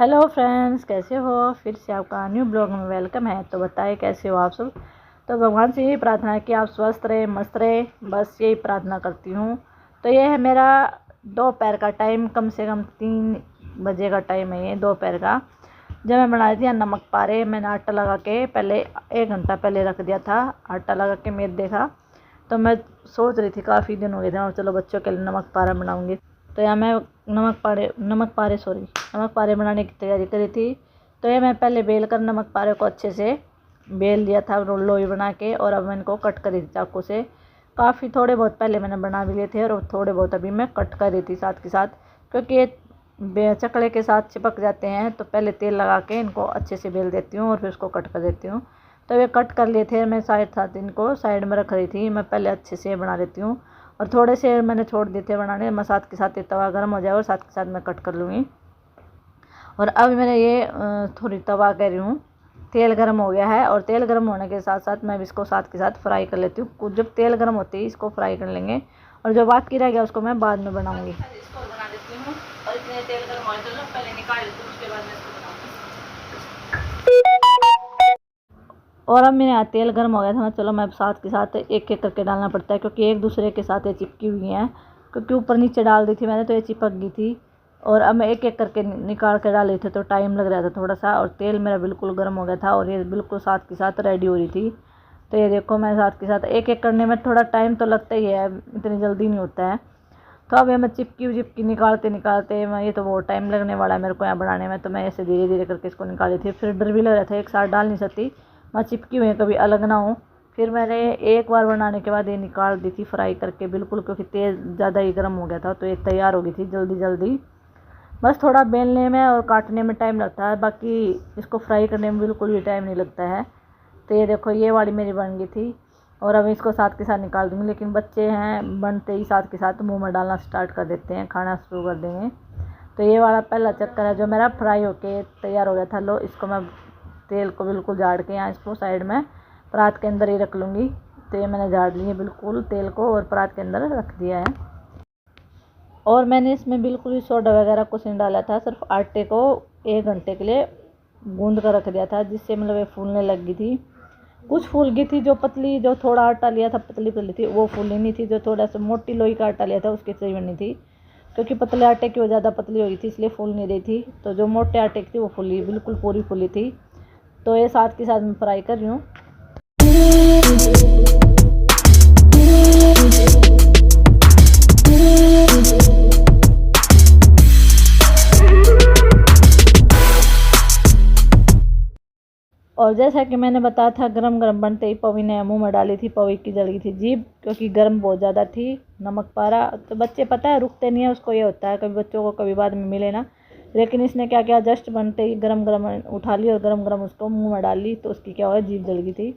Hello friends, कैसे हो। फिर से आपका न्यू ब्लॉग में वेलकम है। तो बताइए कैसे हो आप सब। तो भगवान से यही प्रार्थना है कि आप स्वस्थ रहे, मस्त रहे, बस यही प्रार्थना करती हूँ। तो ये है मेरा दोपहर का टाइम, कम से कम 3 बजे का टाइम है ये दोपहर का। जब मैं बना रही थी नमक पारे, मैंने आटा लगा के पहले 1 घंटा पहले रख दिया था। आटा लगा के मैं देखा तो मैं सोच रही थी काफ़ी दिन हो गए थे और चलो बच्चों के लिए नमक पारा बनाऊँगी। तो यहाँ मैं नमक पारे बनाने की तैयारी करी थी। तो ये मैं पहले बेल कर नमक पारे को अच्छे से बेल लिया था लोई बना के, और अब मैं इनको कट करी थी चाकू से। काफ़ी थोड़े बहुत पहले मैंने बना भी लिए थे और थोड़े बहुत अभी मैं कट कर रही थी साथ के साथ, क्योंकि ये चकले के साथ चिपक जाते हैं। तो पहले तेल लगा के इनको अच्छे से बेल देती हूँ और फिर उसको कट कर देती हूँ। तो ये कट कर लिए थे, मैं साथ इनको साइड में रख रही थी। मैं पहले अच्छे से बना लेती हूँ और थोड़े से मैंने छोड़ दिए थे बनाने। मैं साथ के साथ ये तवा गर्म हो जाए और साथ के साथ मैं कट कर लूँगी। और अब मैंने ये थोड़ी तवा कह रही हूँ, तेल गर्म हो गया है और तेल गर्म होने के साथ साथ मैं इसको साथ के साथ फ्राई कर लेती हूँ। जब तेल गर्म होती है इसको फ्राई कर लेंगे और जो बाकी रह गया उसको मैं बाद में बनाऊँगी। इसको बना देती हूँ और इतने तेल गर्म हो तो पहले निकाल लेती हूँ, उसके बाद मैं इसको बनाऊँगी। और अब मेरे यहाँ तेल गर्म हो गया था। चलो मैं साथ के साथ एक एक करके डालना पड़ता है, क्योंकि एक दूसरे के साथ ये चिपकी हुई हैं, क्योंकि ऊपर नीचे डाल दी थी मैंने तो ये चिपक गई थी। और अब मैं एक एक करके निकाल के डाल रही थी तो टाइम लग रहा था थोड़ा सा, और तेल मेरा बिल्कुल गर्म हो गया था और ये बिल्कुल साथ के साथ रेडी हो रही थी। तो ये देखो मैं साथ के साथ एक एक करने में थोड़ा टाइम तो लगता ही है, इतनी जल्दी नहीं होता है। तो अब ये मैं चिपकी निकालते मैं, ये तो बहुत टाइम लगने वाला है मेरे को यहाँ बनाने में। तो मैं ऐसे धीरे धीरे करके इसको निकाली थी। फिर डर भी लग रहा था, एक साथ डाल नहीं सकती, मैं चिपकी हुई कभी अलग ना हो। फिर मैंने एक बार बनाने के बाद ये निकाल दी थी फ्राई करके बिल्कुल, क्योंकि तेल ज़्यादा ही गर्म हो गया था। तो ये तैयार हो गई थी जल्दी जल्दी। बस थोड़ा बेलने में और काटने में टाइम लगता है, बाकी इसको फ्राई करने में बिल्कुल भी टाइम नहीं लगता है। तो ये देखो ये वाली मेरी बन गई थी और अब इसको साथ के साथ निकाल दूँगी। लेकिन बच्चे हैं, बनते ही साथ के साथ मुंह में डालना स्टार्ट कर देते हैं, खाना शुरू कर देंगे। तो ये वाला पहला चक्कर है जो मेरा फ्राई होके तैयार हो गया था। लो इसको मैं तेल को बिल्कुल झाड़ के यहाँ इसको साइड में परात के अंदर ही रख लूँगी। तो ये मैंने झाड़ लिए बिल्कुल तेल को और परात के अंदर रख दिया है। और मैंने इसमें बिल्कुल ही सोडा वगैरह कुछ नहीं डाला था, सिर्फ आटे को 1 घंटे के लिए गूंद कर रख दिया था, जिससे मतलब ये फूलने लग गई थी। कुछ फूल गई थी, जो पतली, जो थोड़ा आटा लिया था पतली पतली थी वो फूली नहीं थी। जो थोड़ा सा मोटी लोई का आटा लिया था उसकी सही बनी थी, क्योंकि पतले आटे की वो ज़्यादा पतली हो गई थी इसलिए फूल नहीं रही थी। तो जो मोटे आटे की थी वो फूली, बिल्कुल पूरी फूली थी। तो ये साथ के साथ मैं फ्राई कर रही हूँ। और जैसा कि मैंने बताया था, गरम गरम बनते ही पवी ने मुंह में डाली थी। पवी की जल गई थी जीभ, क्योंकि गर्म बहुत ज़्यादा थी नमक पारा। तो बच्चे पता है रुकते नहीं है, उसको ये होता है कभी बच्चों को कभी बाद में मिले ना। लेकिन इसने क्या किया, जस्ट बनते ही गरम गरम उठा ली और गरम गरम उसको मुंह में डाल ली। तो उसकी क्या हुआ, जीभ जल गई थी।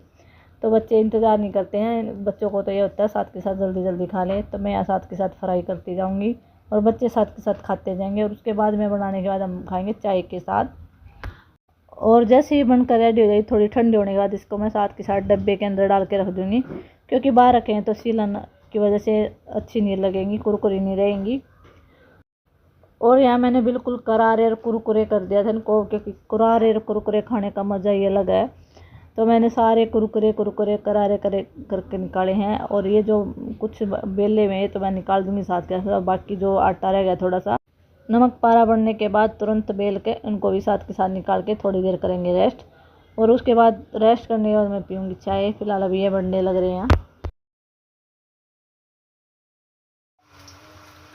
तो बच्चे इंतज़ार नहीं करते हैं, बच्चों को तो ये होता है साथ के साथ जल्दी जल्दी खा ले। तो मैं यहाँ साथ के साथ फ्राई करती जाऊँगी और बच्चे साथ के साथ खाते जाएंगे। और उसके बाद में बनाने के बाद हम खाएँगे चाय के साथ। और जैसे ही बनकर रेडी हो गई, थोड़ी ठंडी होने के बाद इसको मैं साथ के साथ डब्बे के अंदर डाल के रख दूँगी, क्योंकि बाहर रखें तो सीलन की वजह से अच्छी नहीं लगेंगी, कुरकुरी नहीं रहेंगी। और यहाँ मैंने बिल्कुल करारे और कुरकुरे कर दिया था इनको, क्योंकि करारे और कुरकुरे खाने का मज़ा ही अलग है। तो मैंने सारे कुरकुरे करारे करके निकाले हैं। और ये जो कुछ बेले में तो मैं निकाल दूँगी साथ के साथ। बाकी जो आटा रह गया थोड़ा सा, नमक पारा बनने के बाद तुरंत बेल के उनको भी साथ के साथ निकाल के थोड़ी देर करेंगे रेस्ट। और उसके बाद रेस्ट करने के बाद मैं पीऊँगी चाय। फिलहाल अभी ये बनने लग रहे हैं। तो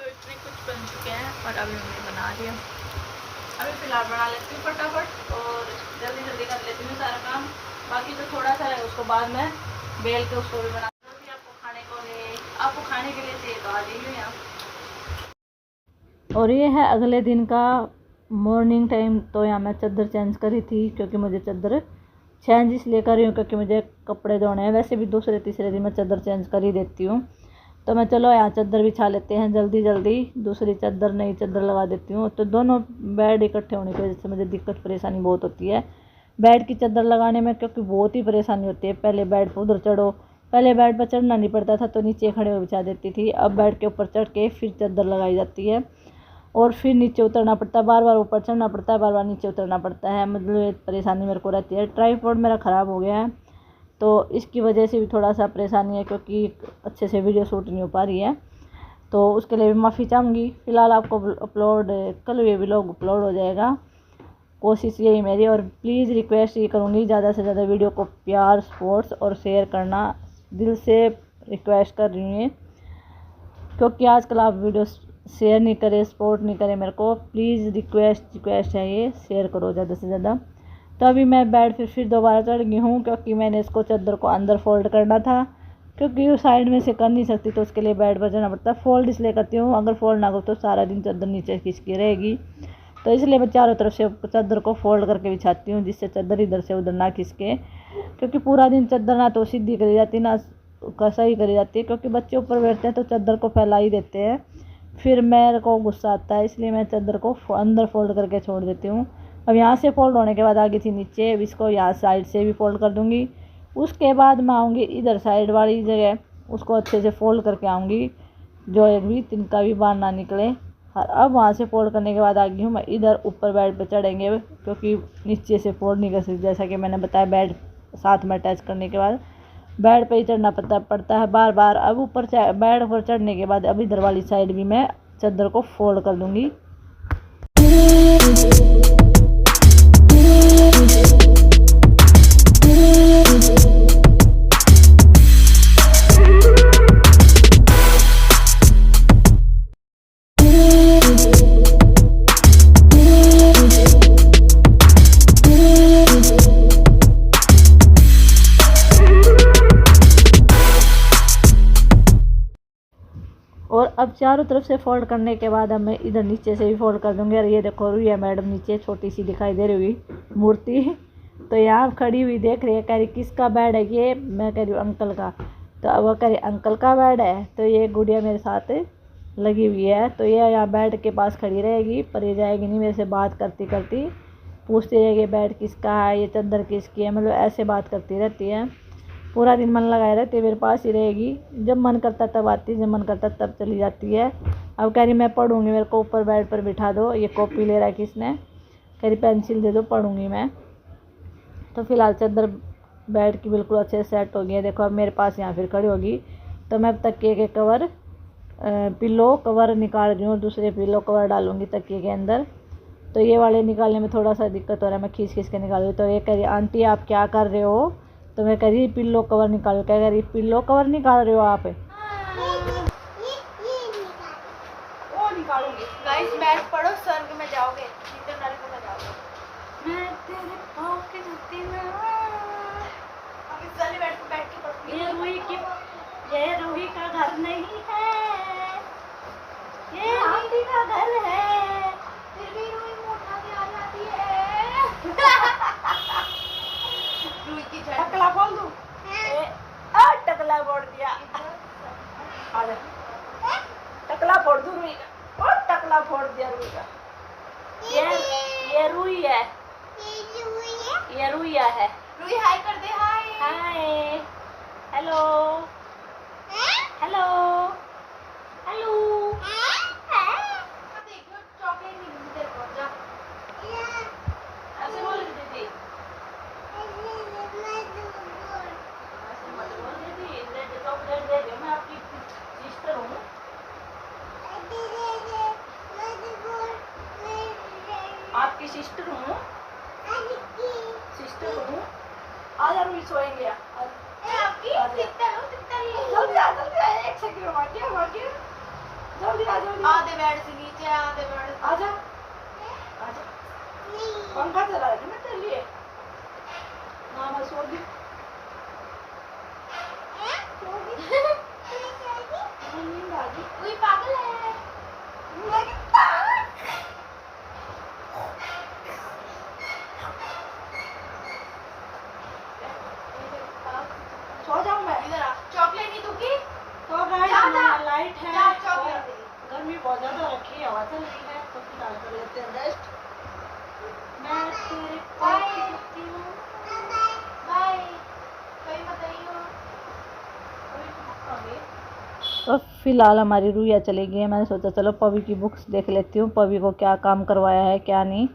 इतने कुछ बन चुके हैं और अभी हमने बना दिया। अभी फिलहाल बना लेती हूँ फटाफट और जल्दी जल्दी कर लेती हूँ सारा काम। बाकी जो थोड़ा सा है उसको बाद में बेल के उसको भी बना दूँगी। आपको खाने के लिए चाहिए तो आ जाइए यहाँ। और ये है अगले दिन का मॉर्निंग टाइम। तो यहाँ मैं चादर चेंज करी थी, क्योंकि मुझे चादर चेंज इसलिए कर रही हूँ क्योंकि मुझे कपड़े धोने हैं। वैसे भी दूसरे तीसरे दिन मैं चादर चेंज कर ही देती हूँ। तो मैं चलो यहाँ चादर बिछा लेते हैं जल्दी जल्दी, दूसरी चादर नई चादर लगा देती हूँ। तो दोनों बेड इकट्ठे होने की वजह से मुझे दिक्कत परेशानी बहुत होती है बेड की चादर लगाने में, क्योंकि बहुत ही परेशानी होती है। पहले बेड पर उधर चढ़ो, पहले बेड पर चढ़ना नहीं पड़ता था तो नीचे खड़े हो बिछा देती थी। अब बेड के ऊपर चढ़ के फिर चादर लगाई जाती है। और फिर नीचे उतरना पड़ता है, बार बार ऊपर चढ़ना पड़ता है, बार बार नीचे उतरना पड़ता है। मतलब परेशानी मेरे को रहती है। ट्राइपॉड मेरा ख़राब हो गया है तो इसकी वजह से भी थोड़ा सा परेशानी है, क्योंकि अच्छे से वीडियो शूट नहीं हो पा रही है, तो उसके लिए भी माफ़ी चाहूँगी। फ़िलहाल आपको अपलोड कल ये व्लॉग अपलोड हो जाएगा, कोशिश यही मेरी। और प्लीज़ रिक्वेस्ट ये करूँगी, ज़्यादा से ज़्यादा वीडियो को प्यार सपोर्ट और शेयर करना, दिल से रिक्वेस्ट कर रही हूँ, क्योंकि आजकल आप वीडियो शेयर नहीं करें, सपोर्ट नहीं करें मेरे को। प्लीज़ रिक्वेस्ट है, ये शेयर करो ज़्यादा से ज़्यादा। तो अभी मैं बेड फिर दोबारा चढ़ गई हूँ, क्योंकि मैंने इसको चादर को अंदर फोल्ड करना था, क्योंकि वो साइड में से कर नहीं सकती, तो उसके लिए बेड पर चढ़ना पड़ता है। फोल्ड इसलिए करती हूँ, अगर फोल्ड ना करो तो सारा दिन चादर नीचे खिसकी रहेगी, तो इसलिए मैं चारों तरफ से चादर को फोल्ड करके बिछाती हूँ, जिससे चादर इधर से उधर ना खिसके। क्योंकि पूरा दिन चादर ना तो सीधी करी जाती ना सही करी जाती है, क्योंकि बच्चे ऊपर बैठते हैं तो चादर को फैला ही देते हैं, फिर मेरे को गुस्सा आता है, इसलिए मैं चादर को अंदर फोल्ड करके छोड़ देती हूँ। अब यहाँ से फोल्ड होने के बाद आ गई थी नीचे, अब इसको यहाँ साइड से भी फोल्ड कर दूँगी। उसके बाद मैं आऊँगी इधर साइड वाली जगह, उसको अच्छे से फोल्ड करके आऊँगी, जो एक भी तिनका भी बाहर ना निकले। अब वहाँ से फोल्ड करने के बाद आ गई हूँ मैं इधर ऊपर बेड पे चढ़ेंगे, क्योंकि नीचे से फोल्ड नहीं कर सकती, जैसा कि मैंने बताया। बेड साथ में अटैच करने के बाद बेड पे ही चढ़ना पड़ता है बार बार। अब ऊपर बेड पर चढ़ने के बाद अब इधर वाली साइड भी मैं चादर को फोल्ड कर दूँगी। और अब चारों तरफ से फोल्ड करने के बाद अब मैं इधर नीचे से भी फोल्ड कर दूँगी। और ये देखो रुई है मैडम नीचे छोटी सी दिखाई दे रही हुई मूर्ति, तो यहाँ खड़ी हुई देख रही है, कह रही किसका बेड है ये? मैं कह रही हूँ अंकल का। तो अब वो कह रही अंकल का बेड है, तो ये गुड़िया मेरे साथ लगी हुई है, तो ये यहाँ बेड के पास खड़ी रहेगी, पर ये जाएगी नहीं। मेरे से बात करती करती पूछती रहेगी बेड किसका है, ये चादर किसकी है, मतलब ऐसे बात करती रहती है। पूरा दिन मन लगाए रहती है, मेरे पास ही रहेगी, जब मन करता तब आती है, जब मन करता तब चली जाती है। अब कह रही मैं पढ़ूँगी, मेरे को ऊपर बेड पर बिठा दो। ये कॉपी ले रहा है किसने, कह रही पेंसिल दे दो, पढ़ूँगी मैं। तो फिलहाल चादर बेड की बिल्कुल अच्छे से सेट हो गई है। देखो अब मेरे पास यहाँ फिर खड़ी होगी, तो मैं अब तकिए के कवर पिल्लो कवर निकाल रही हूँ, दूसरे पिल्लो कवर डालूँगी तकिए के अंदर। तो ये वाले निकालने में थोड़ा सा दिक्कत हो रहा है, मैं खींच के निकाल रही हूँ। तो ये कह रही आंटी आप क्या कर रहे हो? तो मैं कह रही पिल्लो कवर निकालो। क्या कह रही पिल्लो कवर निकाल रहे हो आप? वो निकालूंगी। गाइस मैथ पढ़ो, स्वर्ग में जाओगे, नीचे नरक में जाओगे। मैं तेरे पाँव के जूती में अब इस वाले बेड पे बैठ के पढ़ूंगी। ये रूही का घर नहीं है, ये आंटी का घर है। फिर भी रूही मोटा भी आ जाती है। रूही की झड़ टकला बोल दूं? टकला बोल दिया। आजा टकला फोड़ दूं रूही का, और टकला फोड़ दिया रूही का। ये रूही है, ये रूहिया है। रूही हाय कर दे, हाय हाय हेलो हेलो हेलो। देखो चॉकलेट नहीं मिलती तेरे को, जा ऐसे बोल दीदी, चॉकलेट दे दो, मैं आपकी सिस्टर हूँ। आपकी सिस्टर हूँ, सिस्टर हूँ। आजा रूही सोएंगे। आपकी सिस्टर हो, सिस्टर ही जल्दी आ, एक सेकंड में जल्दी आ, जल्दी आधे बेड से नीचे, आधे बेड से आजा आजा। पंखा चला रही मैं तेरे लिए ना, मैं सो गई। नींद आ गई। कोई पागल है। सो जाऊं मैं? इधर आ, चॉकलेट नहीं दूंगी। तो गाइस लाइट है, चॉकलेट गर्मी बहुत ज्यादा रखी है, हवा चल रही है, तो फिलहाल फ़िलहाल हमारी रूया चली गई है। मैंने सोचा चलो पवी की बुक्स देख लेती हूँ, पवी को क्या काम करवाया है क्या नहीं।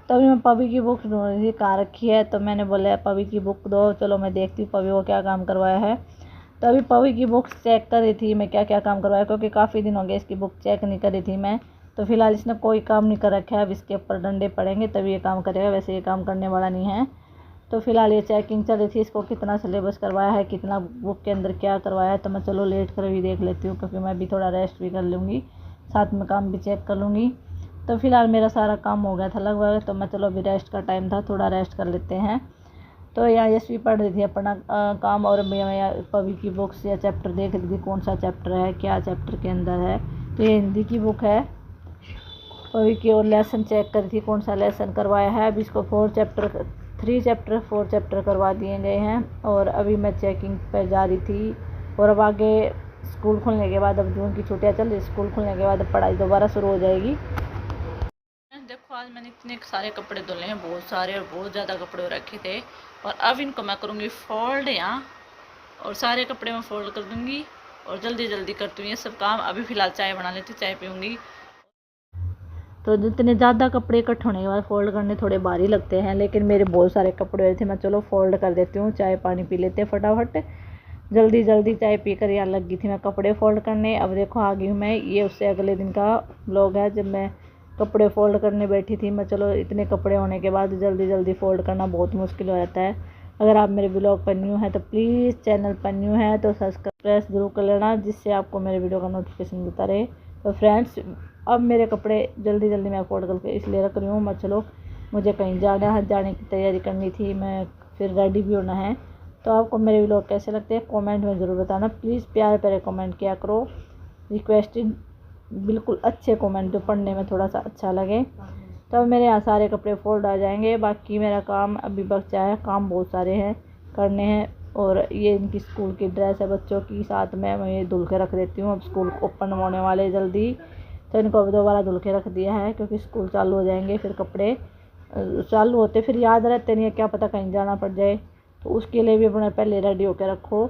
तो अभी मैं पवी की बुक्स ढूंढ रही थी कहाँ रखी है, तो मैंने बोला पवी की बुक दो, चलो मैं देखती हूँ पवी को क्या काम करवाया है। तो अभी पवी की बुक्स चेक कर रही थी मैं क्या क्या काम करवाया, क्योंकि काफ़ी दिन हो गए इसकी बुक चेक नहीं करी थी मैं। तो फिलहाल इसने कोई काम नहीं कर रखा है, अब इसके ऊपर डंडे पड़ेंगे तभी ये काम करेगा, वैसे ये काम करने वाला नहीं है। तो फिलहाल ये चेकिंग चल रही थी, इसको कितना सिलेबस करवाया है, कितना बुक के अंदर क्या करवाया है। तो मैं चलो लेट कर भी देख लेती हूँ, क्योंकि मैं भी थोड़ा रेस्ट भी कर लूँगी, साथ में काम भी चेक कर लूँगी। तो फिलहाल मेरा सारा काम हो गया था लगभग, तो मैं चलो अभी रेस्ट का टाइम था, थोड़ा रेस्ट कर लेते हैं। तो यहाँ यशवी पढ़ रही थी अपना काम, और मैं पवी की बुक्स या चैप्टर देख रही थी, कौन सा चैप्टर है क्या चैप्टर के अंदर है। तो ये हिंदी की बुक है पवी की, और लेसन चेक करी थी कौन सा लेसन करवाया है। अभी इसको 3 चैप्टर 4 चैप्टर करवा दिए गए हैं, और अभी मैं चेकिंग पर जा रही थी। और अब आगे स्कूल खुलने के बाद, अब जून की छुट्टियाँ चल रही, स्कूल खुलने के बाद पढ़ाई दोबारा शुरू हो जाएगी। देखो आज मैंने इतने सारे कपड़े धुले हैं, बहुत सारे और बहुत ज़्यादा कपड़े रखे थे, और अब इनको मैं करूँगी फोल्ड यहाँ, और सारे कपड़े मैं फोल्ड कर दूँगी और जल्दी जल्दी करती हूँ ये सब काम। अभी फ़िलहाल चाय बना लेती हूँ, चाय पीऊँगी। तो जितने ज़्यादा कपड़े इकट्ठे होने के बाद फ़ोल्ड करने थोड़े भारी लगते हैं, लेकिन मेरे बहुत सारे कपड़े हुए थे, मैं चलो फ़ोल्ड कर देती हूँ, चाय पानी पी लेते हैं फटाफट। जल्दी जल्दी चाय पी कर यहाँ लग गई थी मैं कपड़े फ़ोल्ड करने। अब देखो आ गई हूँ मैं, ये उससे अगले दिन का व्लॉग है जब मैं कपड़े फ़ोल्ड करने बैठी थी। मैं चलो इतने कपड़े होने के बाद जल्दी जल्दी फ़ोल्ड करना बहुत मुश्किल हो जाता है। अगर आप मेरे ब्लॉग पर न्यू हैं तो प्लीज़, चैनल पर न्यू है तो सब्सक्राइब ज़रूर कर लेना, जिससे आपको मेरे वीडियो का नोटिफिकेशन मिलता रहे। तो फ्रेंड्स अब मेरे कपड़े जल्दी जल्दी मैं फोल्ड करके इसलिए रख रही हूँ, मैं चलो मुझे कहीं जाना है, जाने की तैयारी करनी थी, मैं फिर रेडी भी होना है। तो आपको मेरे व्लॉग कैसे लगते हैं कमेंट में ज़रूर बताना, प्लीज़ प्यारे प्यारे कमेंट किया करो, रिक्वेस्टेड, बिल्कुल अच्छे कमेंट जो पढ़ने में थोड़ा सा अच्छा लगे। तब मेरे यहाँ सारे कपड़े फोल्ड आ जाएंगे। बाकी मेरा काम अभी बचा है, काम बहुत सारे हैं करने हैं। और ये इनकी स्कूल की ड्रेस है बच्चों की, साथ में मैं ये धुल के रख देती हूँ, अब स्कूल ओपन होने वाले जल्दी, तो इनको अब दोबारा धुल के रख दिया है, क्योंकि स्कूल चालू हो जाएंगे, फिर कपड़े चालू होते फिर याद रहते नहीं है, क्या पता कहीं जाना पड़ जाए, तो उसके लिए भी अपने पहले रेडी होकर रखो।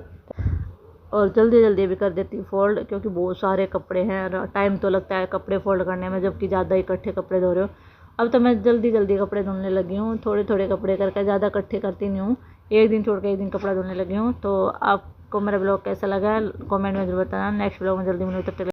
और जल्दी जल्दी भी कर देती हूँ फोल्ड, क्योंकि बहुत सारे कपड़े हैं, टाइम तो लगता है कपड़े फोल्ड करने में, जबकि ज़्यादा इकट्ठे कपड़े धो रहे हो। अब तो मैं जल्दी जल्दी कपड़े धुलने लगी हूँ, थोड़े थोड़े कपड़े करके, ज़्यादा इकट्ठे करती नहीं हूँ, एक दिन छोड़ के एक दिन कपड़ा धुलने लगी हूँ। तो आपको मेरा ब्लॉग कैसा लगा कमेंट में जरूर बताना, नेक्स्ट ब्लॉग में जल्दी मिलूँ, तब तक